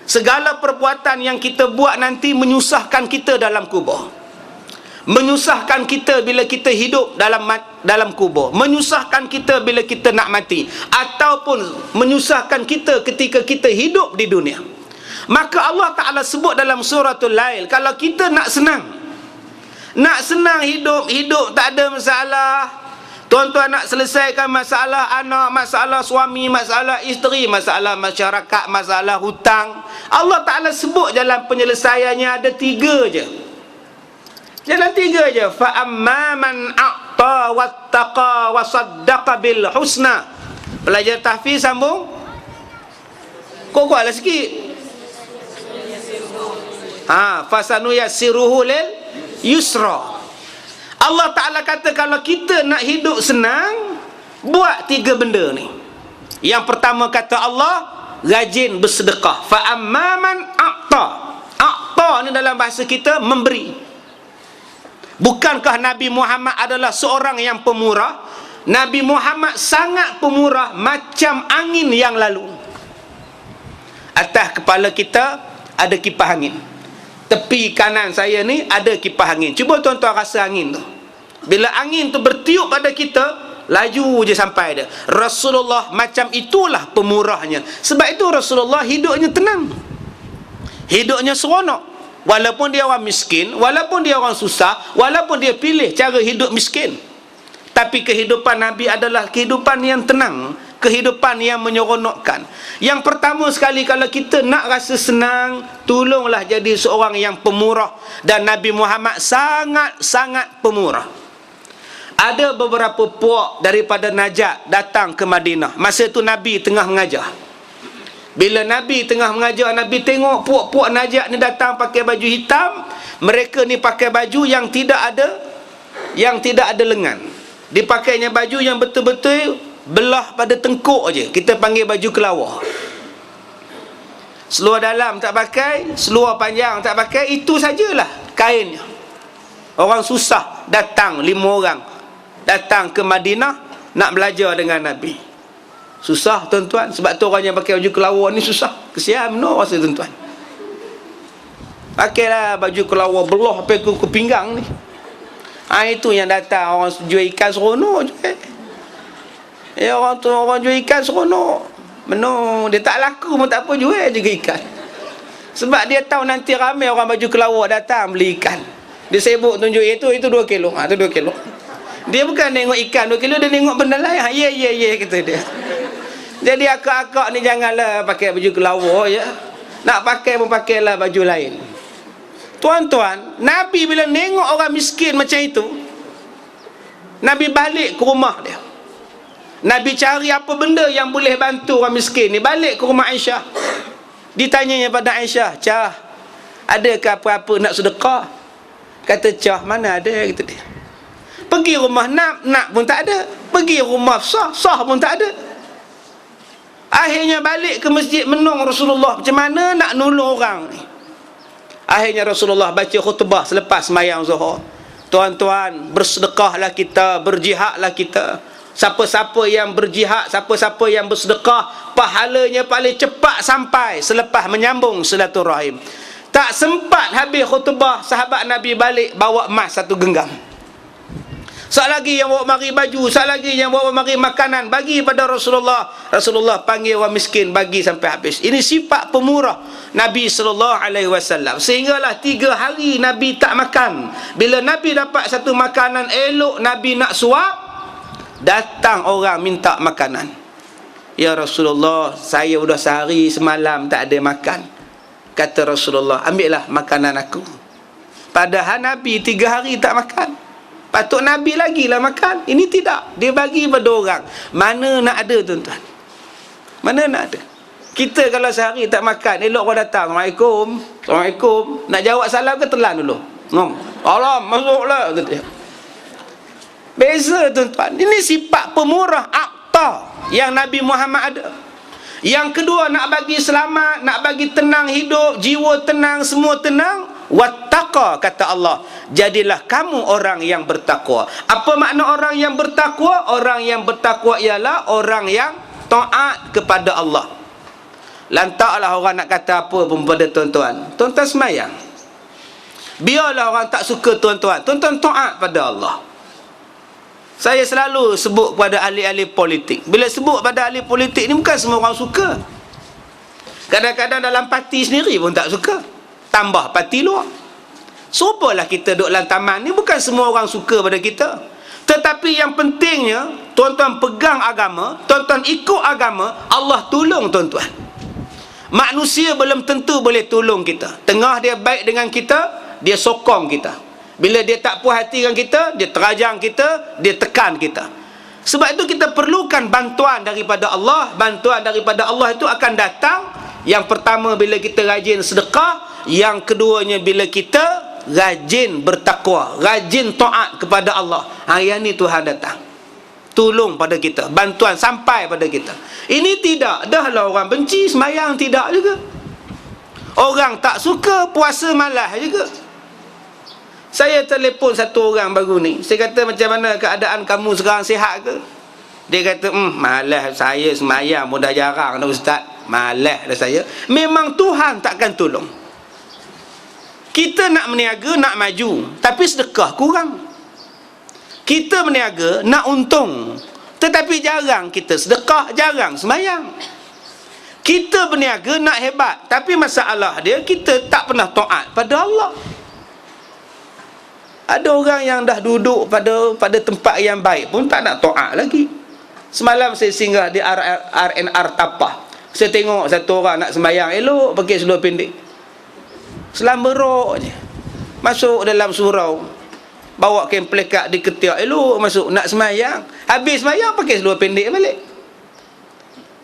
Segala perbuatan yang kita buat nanti menyusahkan kita dalam kubur, menyusahkan kita bila kita hidup dalam kubur, menyusahkan kita bila kita nak mati, ataupun menyusahkan kita ketika kita hidup di dunia. Maka Allah Ta'ala sebut dalam suratul Lail, kalau kita nak senang hidup tak ada masalah, tuan-tuan nak selesaikan masalah anak, masalah suami, masalah isteri, masalah masyarakat, masalah hutang, Allah Ta'ala sebut jalan penyelesaiannya ada 3 je. Jalan 3 je. Fa amma man a'ta wattaqa wa saddaqa bil husna. Pelajar tahfiz sambung. Kuatlah sikit. Fasanu yassiruhu lil yusra. Allah Ta'ala kata kalau kita nak hidup senang, buat 3 benda ni. Yang pertama kata Allah, rajin bersedekah. Fa amma man a'ta. A'ta ni dalam bahasa kita memberi. Bukankah Nabi Muhammad adalah seorang yang pemurah? Nabi Muhammad sangat pemurah, macam angin yang lalu. Atas kepala kita ada kipas angin. Tepi kanan saya ni ada kipas angin. Cuba tuan-tuan rasa angin tu. Bila angin tu bertiup pada kita, laju je sampai dia. Rasulullah macam itulah pemurahnya. Sebab itu Rasulullah hidupnya tenang, hidupnya seronok. Walaupun dia orang miskin, walaupun dia orang susah, walaupun dia pilih cara hidup miskin, tapi kehidupan Nabi adalah kehidupan yang tenang, kehidupan yang menyeronokkan. Yang pertama sekali, kalau kita nak rasa senang, tolonglah jadi seorang yang pemurah. Dan Nabi Muhammad sangat-sangat pemurah. Ada beberapa puak daripada Najd datang ke Madinah. Masa itu Nabi tengah mengajar. Bila Nabi tengah mengajar, Nabi tengok puak-puak Najd ni datang pakai baju hitam. Mereka ni pakai baju yang tidak ada lengan. Dipakainya baju yang betul-betul belah pada tengkuk je. Kita panggil baju kelawar. Seluar dalam tak pakai, seluar panjang tak pakai, itu sajalah kainnya. Orang susah datang, 5 orang datang ke Madinah nak belajar dengan Nabi. Susah tuan-tuan. Sebab tu orang yang pakai baju kelawar ni susah. Kesian no rasa tuan-tuan. Pakailah baju kelawar belah sampai ke pinggang ni. Itu yang datang orang jual ikan seronok je. Orang jual ikan seronok. Menung, dia tak laku pun tak apa, jual juga ikan. Sebab dia tahu nanti ramai orang baju kelawar datang beli ikan. Dia sibuk tunjuk itu 2 kilo. Itu 2 kilo. Dia bukan tengok ikan 2 kilo, dia tengok benda lain. Ya kata dia. Jadi akak-akak ni janganlah pakai baju kelawar ya. Nak pakai pun pakailah baju lain. Tuan-tuan, Nabi bila tengok orang miskin macam itu, Nabi balik ke rumah dia. Nabi cari apa benda yang boleh bantu orang miskin ni. Balik ke rumah Aisyah. Ditanyanya pada Aisyah, "Cah, adakah apa-apa nak sedekah?" Kata Cah, "Mana ada," kata dia. Pergi rumah nak pun tak ada. Pergi rumah sah pun tak ada. Akhirnya balik ke masjid menung Rasulullah, macam mana nak nolong orang ni. Akhirnya Rasulullah baca khutbah selepas sembahyang Zuhur. Tuan-tuan, bersedekahlah kita, berjihadlah kita. Siapa-siapa yang berjihad, siapa-siapa yang bersedekah, pahalanya paling cepat sampai selepas menyambung silaturahim. Tak sempat habis khutbah, sahabat Nabi balik bawa emas 1 genggam. Sekali lagi yang bawa mari baju, sekali lagi yang bawa mari makanan, bagi pada Rasulullah. Rasulullah panggil orang miskin, bagi sampai habis. Ini sifat pemurah Nabi SAW. Sehinggalah 3 hari Nabi tak makan. Bila Nabi dapat satu makanan elok, Nabi nak suap, datang orang minta makanan. "Ya Rasulullah, saya sudah sehari semalam tak ada makan." Kata Rasulullah, "Ambillah makanan aku." Padahal Nabi 3 hari tak makan. Patut Nabi lagi lah makan. Ini tidak. Dia bagi pada orang. Mana nak ada tuan-tuan? Mana nak ada? Kita kalau sehari tak makan, elok orang datang, "Assalamualaikum." "Assalamualaikum." Nak jawab salam ke telan dulu? "Ngom. Alam, masuklah." Beza tuan-tuan. Ini sifat pemurah akta yang Nabi Muhammad ada. Yang kedua, nak bagi selamat, nak bagi tenang hidup, jiwa tenang, semua tenang. Wattaqa, kata Allah, jadilah kamu orang yang bertakwa. Apa makna orang yang bertakwa? Orang yang bertakwa ialah orang yang taat kepada Allah. Lantaklah orang nak kata apa pun pada tuan-tuan. Tuan-tuan semayang. Biarlah orang tak suka tuan-tuan. Tuan-tuan taat pada Allah. Saya selalu sebut kepada ahli-ahli politik. Bila sebut pada ahli politik ni, bukan semua orang suka. Kadang-kadang dalam parti sendiri pun tak suka. Tambah parti luar. Serupalah kita duduk dalam taman ni, bukan semua orang suka pada kita. Tetapi yang pentingnya, tuan-tuan pegang agama, tuan-tuan ikut agama, Allah tolong tuan-tuan. Manusia belum tentu boleh tolong kita. Tengah dia baik dengan kita, dia sokong kita. Bila dia tak puas hati dengan kita, dia terajang kita, dia tekan kita. Sebab itu kita perlukan bantuan daripada Allah. Bantuan daripada Allah itu akan datang. Yang pertama bila kita rajin sedekah, yang keduanya bila kita rajin bertakwa, rajin taat kepada Allah. Yang ni Tuhan datang tolong pada kita, bantuan sampai pada kita. Ini tidak, dahlah orang benci semayang tidak juga. Orang tak suka puasa malas juga. Saya telefon satu orang baru ni. Saya kata, macam mana keadaan kamu sekarang, sihat ke? Dia kata, malas saya semayang pun dah jarang dah ustaz. Malas dah saya. Memang Tuhan takkan tolong. Kita nak meniaga, nak maju, tapi sedekah kurang. Kita meniaga, nak untung, tetapi jarang kita sedekah, jarang semayang. Kita berniaga nak hebat, tapi masalah dia, kita tak pernah taat pada Allah. Ada orang yang dah duduk pada tempat yang baik pun tak nak taat lagi. Semalam saya singgah di RNR Tapah. Saya tengok satu orang nak sembahyang elok pakai seluar pendek, selam berok je, masuk dalam surau, bawa kain pelekat di ketiak, elok masuk nak sembahyang. Habis sembahyang pakai seluar pendek balik.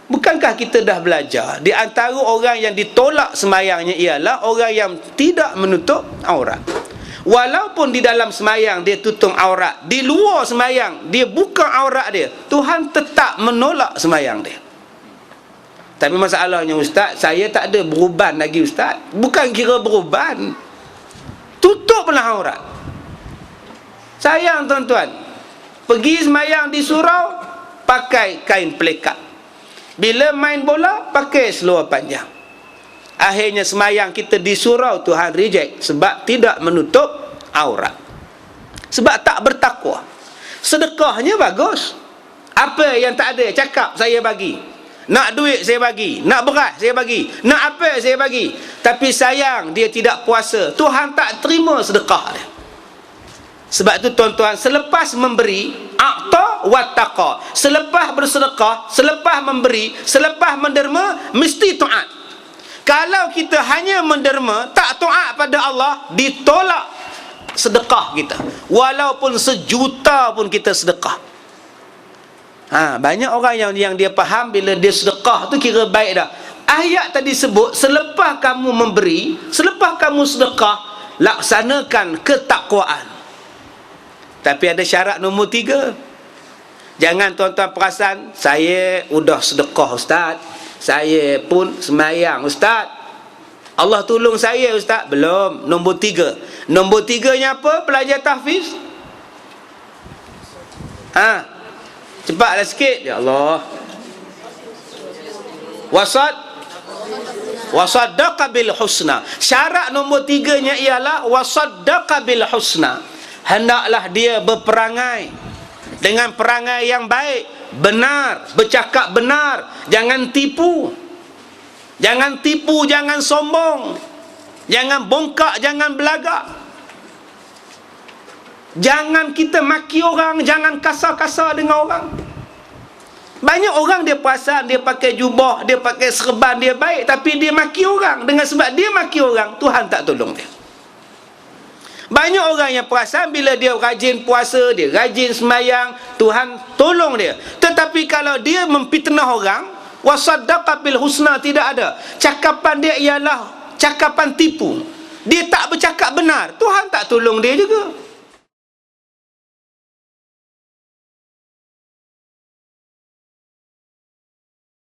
Bukankah kita dah belajar di antara orang yang ditolak sembahyangnya ialah orang yang tidak menutup aurat. Walaupun di dalam semayang dia tutup aurat, di luar semayang dia buka aurat dia, Tuhan tetap menolak semayang dia. Tapi masalahnya ustaz, saya tak ada beruban lagi ustaz. Bukan kira beruban, tutuplah aurat. Sayang tuan-tuan, pergi semayang di surau pakai kain pelekat, bila main bola pakai seluar panjang. Akhirnya semayang kita di surau Tuhan reject sebab tidak menutup aurat, sebab tak bertakwa. Sedekahnya bagus, apa yang tak ada cakap saya bagi, nak duit saya bagi, nak beras saya bagi, nak apa saya bagi. Tapi sayang dia tidak puasa, Tuhan tak terima sedekah dia. Sebab itu tuan-tuan, selepas memberi, a'ta wa taqa, selepas bersedekah, selepas memberi, selepas menderma, mesti taat. Kalau kita hanya menderma, tak taat pada Allah, ditolak sedekah kita. Walaupun sejuta pun kita sedekah. Banyak orang yang dia faham bila dia sedekah tu kira baik dah. Ayat tadi sebut, selepas kamu memberi, selepas kamu sedekah, laksanakan ketakwaan. Tapi ada syarat nombor 3. Jangan tuan-tuan perasan, saya udah sedekah ustaz, saya pun semayang ustaz, Allah tolong saya ustaz. Belum. Nombor 3. Nombor 3-nya apa? Pelajar tahfiz. Cepatlah sikit. Ya Allah. Wasaddaqa bil husna. Syarat nombor 3-nya ialah wasaddaqa bil husna. Hendaklah dia berperangai dengan perangai yang baik, benar, bercakap benar, jangan tipu. Jangan tipu, jangan sombong, jangan bongkak, jangan belagak. Jangan kita maki orang, jangan kasar-kasar dengan orang. Banyak orang dia perasan dia pakai jubah, dia pakai serban, dia baik, tapi dia maki orang. Dengan sebab dia maki orang, Tuhan tak tolong dia. Banyak orang yang perasan bila dia rajin puasa, dia rajin semayang, Tuhan tolong dia. Tetapi kalau dia memfitnah orang, wasaddaqa bil husna, tidak ada. Cakapan dia ialah cakapan tipu. Dia tak bercakap benar, Tuhan tak tolong dia juga.